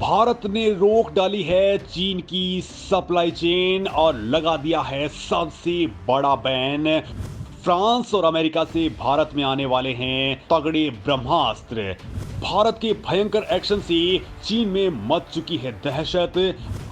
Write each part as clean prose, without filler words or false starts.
भारत ने रोक डाली है चीन की सप्लाई चेन और लगा दिया है सबसे बड़ा बैन। फ्रांस और अमेरिका से भारत में आने वाले हैं तगड़े ब्रह्मास्त्र। भारत के भयंकर एक्शन से चीन में मच चुकी है दहशत।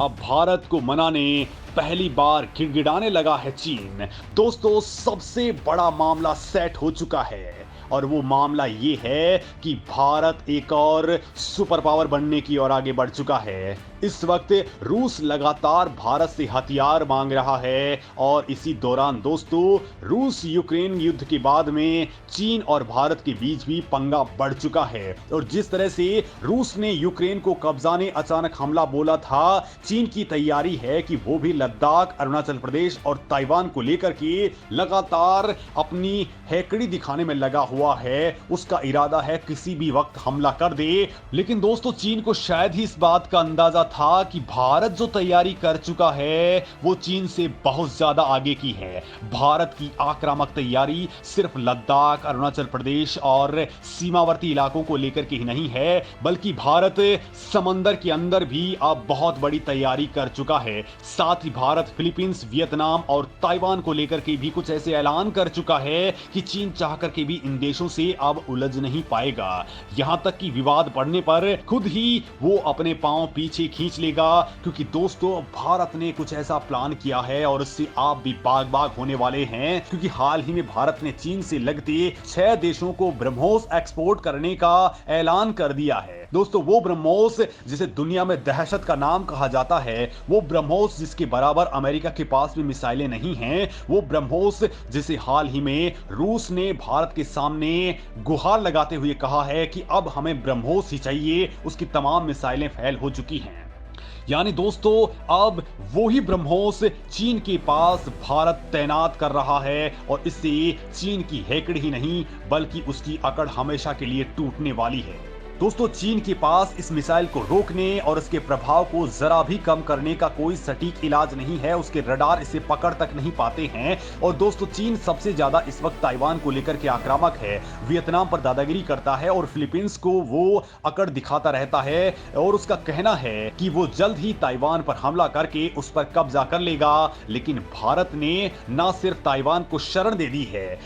अब भारत को मनाने पहली बार गिड़गिड़ाने लगा है चीन। दोस्तों, सबसे बड़ा मामला सेट हो चुका है और वो मामला ये है कि भारत एक और सुपर पावर बनने की ओर आगे बढ़ चुका है। इस वक्त रूस लगातार भारत से हथियार मांग रहा है और इसी दौरान दोस्तों, रूस यूक्रेन युद्ध के बाद में चीन और भारत के बीच भी पंगा बढ़ चुका है। और जिस तरह से रूस ने यूक्रेन को कब्जाने अचानक हमला बोला था, चीन की तैयारी है कि वो भी लद्दाख, अरुणाचल प्रदेश और ताइवान को लेकर के लगातार अपनी हैकड़ी दिखाने में लगा हुआ है। उसका इरादा है किसी भी वक्त हमला कर दे। लेकिन दोस्तों, चीन को शायद ही इस बात का अंदाजा था कि भारत जो तैयारी कर चुका है वो चीन से बहुत ज्यादा आगे की है। भारत की आक्रामक तैयारी सिर्फ लद्दाख, अरुणाचल प्रदेश और सीमावर्ती इलाकों को लेकर के ही नहीं है, बल्कि भारत समंदर के अंदर भी अब बहुत बड़ी तैयारी कर चुका है। साथ ही भारत फिलीपींस, वियतनाम और ताइवान को लेकर के भी कुछ ऐसे ऐलान कर चुका है कि चीन चाह करके भी इन देशों से अब उलझ नहीं पाएगा। यहां तक कि विवाद बढ़ने पर खुद ही वो अपने पांव पीछे खींच लेगा, क्योंकि दोस्तों, भारत ने कुछ ऐसा प्लान किया है और उससे आप भी बाग बाग होने वाले हैं। क्योंकि हाल ही में भारत ने चीन से लगते 6 देशों को ब्रह्मोस एक्सपोर्ट करने का ऐलान कर दिया है। दोस्तों, वो ब्रह्मोस जिसे दुनिया में दहशत का नाम कहा जाता है, वो ब्रह्मोस जिसके बराबर अमेरिका के पास भी मिसाइलें नहीं हैं, वो ब्रह्मोस जिसे हाल ही में रूस ने भारत के सामने गुहार लगाते हुए कहा है कि अब हमें ब्रह्मोस ही चाहिए, उसकी तमाम मिसाइलें फेल हो चुकी हैं। यानी दोस्तों, अब वो ही ब्रह्मोस चीन के पास भारत तैनात कर रहा है और इससे चीन की हैकड़ ही नहीं बल्कि उसकी अकड़ हमेशा के लिए टूटने वाली है। दोस्तों, चीन के पास इस मिसाइल को रोकने और इसके प्रभाव को जरा भी कम करने का कोई सटीक इलाज नहीं है। उसके रडार इसे पकड़ तक नहीं पाते हैं। और दोस्तों, चीन सबसे ज्यादा इस वक्त ताइवान को लेकर के आक्रामक है, वियतनाम पर दादागिरी करता है और फिलीपींस को वो अकड़ दिखाता रहता है। और उसका कहना है कि वो जल्द ही ताइवान पर हमला करके उस पर कब्जा कर लेगा। लेकिन भारत ने न सिर्फ ताइवान को शरण दे दी है,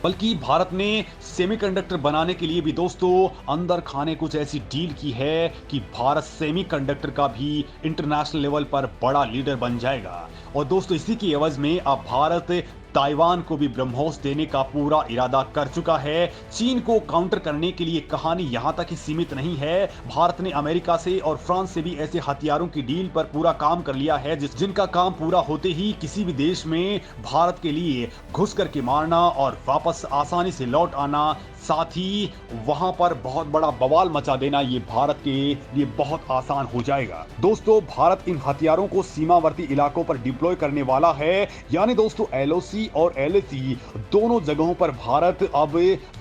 बल्कि भारत ने सेमीकंडक्टर बनाने के लिए भी दोस्तों अंदर खाने कुछ ऐसी डील की है कि भारत सेमीकंडक्टर का भी इंटरनेशनल लेवल पर बड़ा लीडर बन जाएगा। और दोस्तों, इसी की एवज में अब भारत ताइवान को भी ब्रह्मोस देने का पूरा इरादा कर चुका है। चीन को काउंटर करने के लिए कहानी यहां तक ही सीमित नहीं है। भारत ने अमेरिका से और फ्रांस से भी ऐसे हथियारों की डील पर पूरा काम कर लिया है जिनका काम पूरा होते ही किसी भी देश में भारत के लिए घुस करके मारना और वापस आसानी से लौट आना, साथ ही वहां पर बहुत बड़ा बवाल मचा देना, ये भारत के लिए बहुत आसान हो जाएगा। दोस्तों, भारत इन हथियारों को सीमावर्ती इलाकों पर डिप्लॉय करने वाला है। यानी दोस्तों, एलओसी और एलएसी दोनों जगहों पर भारत अब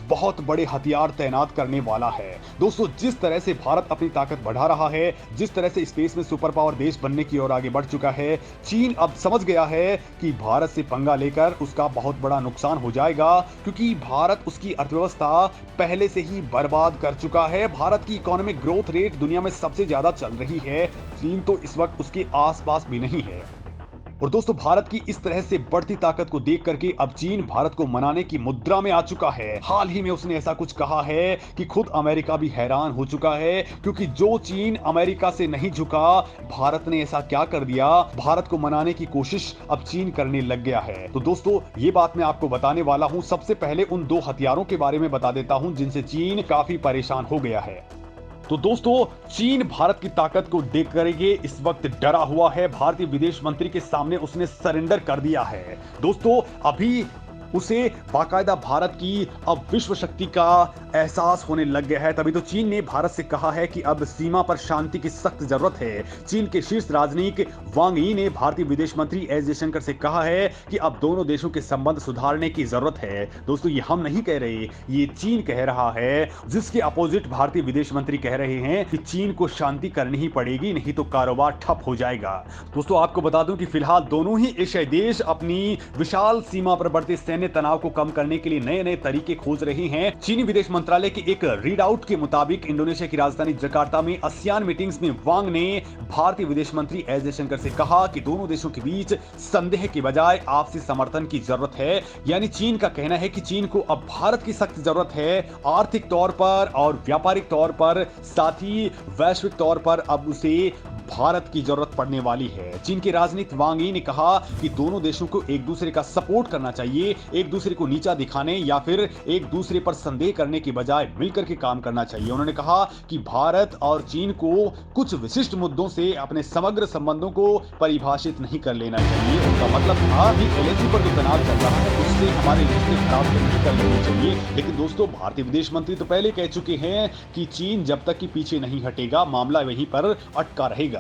बहुत बड़े हथियार तैनात करने वाला है। दोस्तों, जिस तरह से भारत अपनी ताकत बढ़ा रहा है, जिस तरह से स्पेस में सुपर पावर देश बनने की ओर आगे बढ़ चुका है, चीन अब समझ गया है कि भारत से पंगा लेकर उसका बहुत बड़ा नुकसान हो जाएगा। क्योंकि भारत, उसकी अर्थव्यवस्था पहले से ही बर्बाद कर चुका है। भारत की इकोनॉमिक ग्रोथ रेट दुनिया में सबसे ज्यादा चल रही है। चीन तो इस वक्त उसके आसपास भी नहीं है। और दोस्तों, भारत की इस तरह से बढ़ती ताकत को देख करके अब चीन भारत को मनाने की मुद्रा में आ चुका है। हाल ही में उसने ऐसा कुछ कहा है कि खुद अमेरिका भी हैरान हो चुका है, क्योंकि जो चीन अमेरिका से नहीं झुका, भारत ने ऐसा क्या कर दिया, भारत को मनाने की कोशिश अब चीन करने लग गया है। तो दोस्तों, ये बात मैं आपको बताने वाला हूं। सबसे पहले उन 2 हथियारों के बारे में बता देता हूं जिनसे चीन काफी परेशान हो गया है। तो दोस्तों, चीन भारत की ताकत को देख करके इस वक्त डरा हुआ है। भारतीय विदेश मंत्री के सामने उसने सरेंडर कर दिया है। दोस्तों, अभी उसे बाकायदा भारत की अब विश्व शक्ति का एहसास होने लग गया है। तभी तो चीन ने भारत से कहा है कि अब सीमा पर शांति की सख्त जरूरत है। चीन के शीर्ष राजनयिक वांग यी ने भारतीय विदेश मंत्री एस जयशंकर से कहा है कि अब दोनों देशों के संबंध सुधारने की जरूरत है। दोस्तों, ये हम नहीं कह रहे, ये चीन कह रहा है, जिसके अपोजिट भारतीय विदेश मंत्री कह रहे हैं कि चीन को शांति करनी ही पड़ेगी, नहीं तो कारोबार ठप हो जाएगा। दोस्तों, आपको बता दूं कि फिलहाल दोनों ही एशियाई देश अपनी विशाल सीमा पर बढ़ते सैन्य तनाव को कम करने के लिए नए नए तरीके खोज रहे हैं। चीनी विदेश मंत्रालय के एक रीड आउट के मुताबिक इंडोनेशिया की राजधानी जकार्ता में आसियान मीटिंग्स में वांग ने भारतीय विदेश मंत्री एस जयशंकर से कहा कि दोनों देशों के बीच संदेह के बजाय आपसी समर्थन की जरूरत है। यानी चीन का कहना है कि चीन को अब भारत की सख्त जरूरत है, आर्थिक तौर पर और व्यापारिक तौर पर, साथ ही वैश्विक तौर पर अब उसे भारत की जरूरत पड़ने वाली है। चीन के राजनीतिक वांग यी ने कहा कि दोनों देशों को एक दूसरे का सपोर्ट करना चाहिए, एक दूसरे को नीचा दिखाने या फिर एक दूसरे पर संदेह करने की बजाय मिलकर के काम करना चाहिए। उन्होंने कहा कि भारत और चीन को कुछ विशिष्ट मुद्दों से अपने समग्र संबंधों को परिभाषित नहीं कर लेना चाहिए। उनका मतलब था कि एलएसी पर जो तनाव चल रहा है उससे हमारे रिश्ते खराब नहीं कर लेने चाहिए। लेकिन दोस्तों, भारतीय विदेश मंत्री तो पहले कह चुके हैं कि चीन जब तक कि पीछे नहीं हटेगा, मामला वहीं पर अटका रहेगा।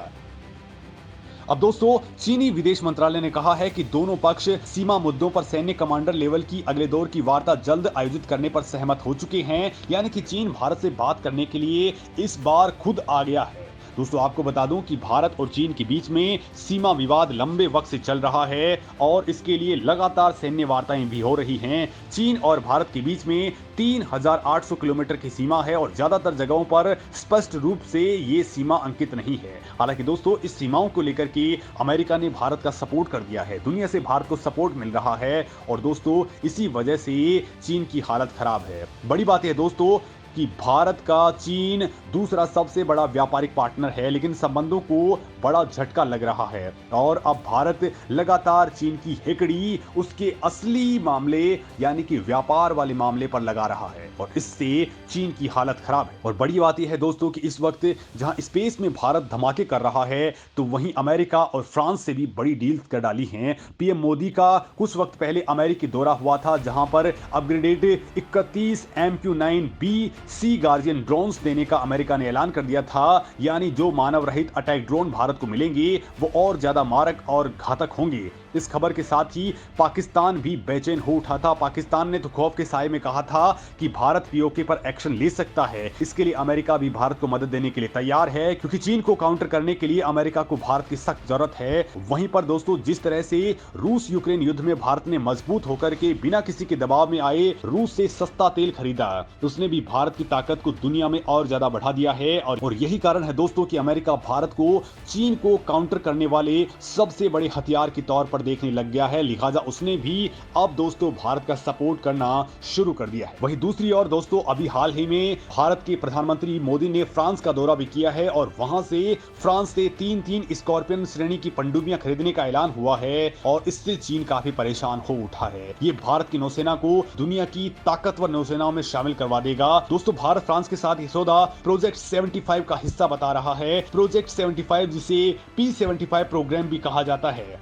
अब दोस्तों, चीनी विदेश मंत्रालय ने कहा है कि दोनों पक्ष सीमा मुद्दों पर सैन्य कमांडर लेवल की अगले दौर की वार्ता जल्द आयोजित करने पर सहमत हो चुके हैं। यानी कि चीन भारत से बात करने के लिए इस बार खुद आ गया है। दोस्तों, आपको बता दूं कि भारत और चीन के बीच में सीमा विवाद लंबे वक्त से चल रहा है और इसके लिए लगातार सैन्य वार्ताएं भी हो रही हैं। चीन और भारत के बीच में 3800 किलोमीटर की सीमा है और ज्यादातर जगहों पर स्पष्ट रूप से ये सीमा अंकित नहीं है। हालांकि दोस्तों, इस सीमाओं को लेकर के अमेरिका ने भारत का सपोर्ट कर दिया है, दुनिया से भारत को सपोर्ट मिल रहा है और दोस्तों इसी वजह से चीन की हालत खराब है। बड़ी बात है दोस्तों कि भारत का चीन दूसरा सबसे बड़ा व्यापारिक पार्टनर है, लेकिन संबंधों को बड़ा झटका लग रहा है और अब भारत लगातार चीन की हेकड़ी उसके असली मामले यानी कि व्यापार वाले मामले पर लगा रहा है और इससे चीन की हालत खराब है। और बड़ी बात यह है दोस्तों कि इस वक्त जहां स्पेस में भारत धमाके कर रहा है, तो वहीं अमेरिका और फ्रांस से भी बड़ी डील्स कर डाली हैं। पीएम मोदी का कुछ वक्त पहले अमेरिकी दौरा हुआ था, जहां पर अपग्रेडेड 31 MQ-9B सी गार्जियन ड्रोन्स देने का अमेरिका ने ऐलान कर दिया था। यानी जो मानव रहित अटैक ड्रोन भारत को मिलेंगे वो और ज्यादा मारक और घातक होंगे। इस खबर के साथ ही पाकिस्तान भी बेचैन हो उठा था। पाकिस्तान ने तो खौफ के साए में कहा था कि भारत पीओके पर एक्शन ले सकता है। इसके लिए अमेरिका भी भारत को मदद देने के लिए तैयार है, क्योंकि चीन को काउंटर करने के लिए अमेरिका को भारत की सख्त जरूरत है। वहीं पर दोस्तों, जिस तरह से रूस यूक्रेन युद्ध में भारत ने मजबूत होकर के बिना किसी के दबाव में आए रूस से सस्ता तेल खरीदा, उसने भी भारत की ताकत को दुनिया में और ज्यादा बढ़ा दिया है। और यही कारण है दोस्तों कि अमेरिका भारत को चीन को काउंटर करने वाले सबसे बड़े हथियार के तौर पर देखने लग गया है। लिहाजा उसने भी अब दोस्तों भारत का सपोर्ट करना शुरू कर दिया है। वहीं दूसरी ओर दोस्तों, अभी हाल ही में भारत के प्रधानमंत्री मोदी ने फ्रांस का दौरा भी किया है और वहां से फ्रांस से 3 स्कॉर्पियन श्रेणी की पनडुब्बियां खरीदने का ऐलान हुआ है और इससे चीन काफी परेशान हो उठा है। ये भारत की नौसेना को दुनिया की ताकतवर नौसेनाओं में शामिल करवा देगा। दोस्तों, भारत फ्रांस के साथ ये सौदा प्रोजेक्ट 75 का हिस्सा बता रहा है। प्रोजेक्ट 75 जिसे P75 प्रोग्राम भी कहा जाता है,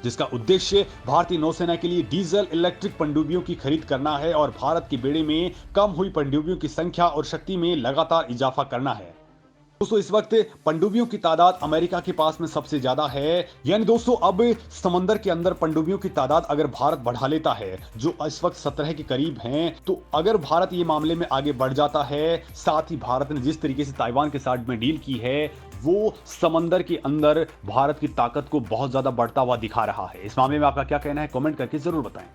जिसका उद्देश्य भारतीय नौसेना के लिए डीजल इलेक्ट्रिक पनडुब्बियों की खरीद करना है और भारत के बेड़े में कम हुई पनडुब्बियों की संख्या और शक्ति में लगातार इजाफा करना है। दोस्तों, इस वक्त पनडुब्बियों की तादाद अमेरिका के पास में सबसे ज्यादा है। यानी दोस्तों, अब समंदर के अंदर पनडुब्बियों की तादाद अगर भारत बढ़ा लेता है, जो इस वक्त 17 के करीब हैं, तो अगर भारत ये मामले में आगे बढ़ जाता है, साथ ही भारत ने जिस तरीके से ताइवान के साथ में डील की है, वो समंदर के अंदर भारत की ताकत को बहुत ज्यादा बढ़ता हुआ दिखा रहा है। इस मामले में आपका क्या कहना है, कमेंट करके जरूर बताएं।